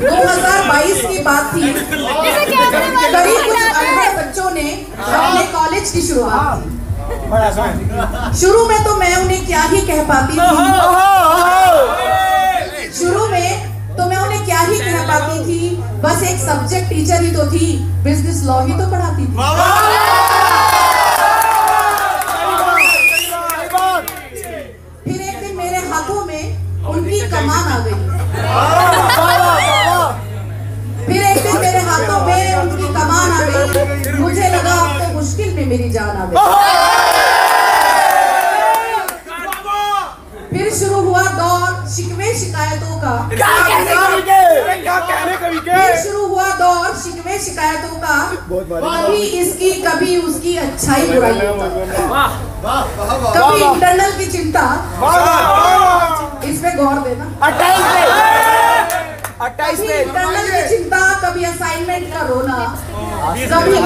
2022 की बात थी। करीब कुछ 18 बच्चों ने अपने कॉलेज की शुरुआत की। शुरू में तो मैं उन्हें क्या ही कह पाती थी, बस एक सब्जेक्ट टीचर ही तो थी, बिजनेस लॉ ही तो पढ़ाती थी। फिर एक दिन मेरे हाथों में उनकी कमान आ गई। मुझे लगा अब तो मुश्किल में मेरी जान आ गई। फिर शुरू हुआ दौर शिकवे शिकायतों का। कभी इसकी कभी उसकी अच्छाई बुराई, कभी इंटरनल की चिंता। इसमें गौर देना, 28 इंटरनल की चिंता, कभी असाइनमेंट का रोना, कभी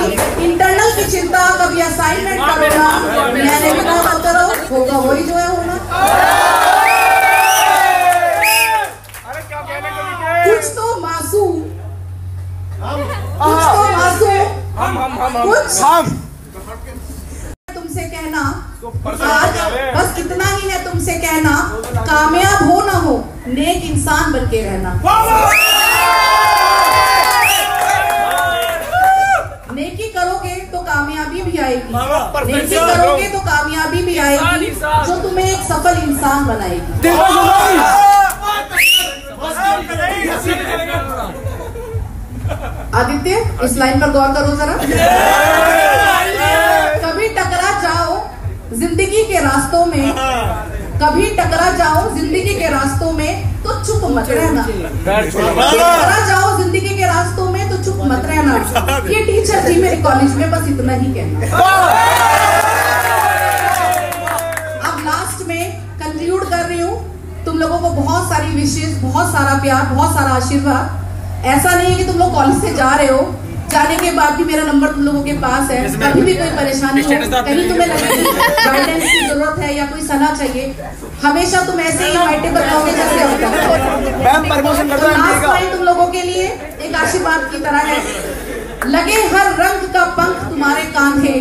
इंटरनल की चिंता, कभी असाइनमेंट का रोना। मैंने भी कहा करो, होगा वही जो है होना। कुछ तो मासूम, तुमसे कहना आज बस इतना ही है, तुमसे कहना कामयाब हो ना हो, नेक इंसान बन के रहना। नेकी करोगे तो कामयाबी भी आएगी, नेकी करोगे तो कामयाबी भी आएगी, जो तुम्हें एक सफल इंसान बनाएगी। आदित्य, इस लाइन पर गौर करो जरा। कभी टकरा जाओ जिंदगी के रास्तों में, कभी टकरा जाओ जिंदगी के रास्तों में तो चुप मत रहना। टकरा जाओ जिंदगी के रास्तों में तो चुप मत रहना। ये टीचर थी मेरे कॉलेज में, बस इतना ही कहना। अब लास्ट में कंक्लूड कर रही हूँ। तुम लोगों को बहुत सारी विशेष, बहुत सारा प्यार, बहुत सारा आशीर्वाद। ऐसा नहीं है कि तुम लोग कॉलेज से जा रहे हो, जाने के बाद भी मेरा नंबर तुम लोगों के पास है। कभी भी कोई परेशानी हो, कहीं तुम्हें लगे गाइडेंस की जरूरत है या कोई सलाह चाहिए, हमेशा तुम ऐसे ही इनवाइटेबल रहोगे जैसे होता है। लास्ट लाइन तुम लोगों के लिए एक आशीर्वाद की तरह है। लगे हर रंग का पंख तुम्हारे कांधे,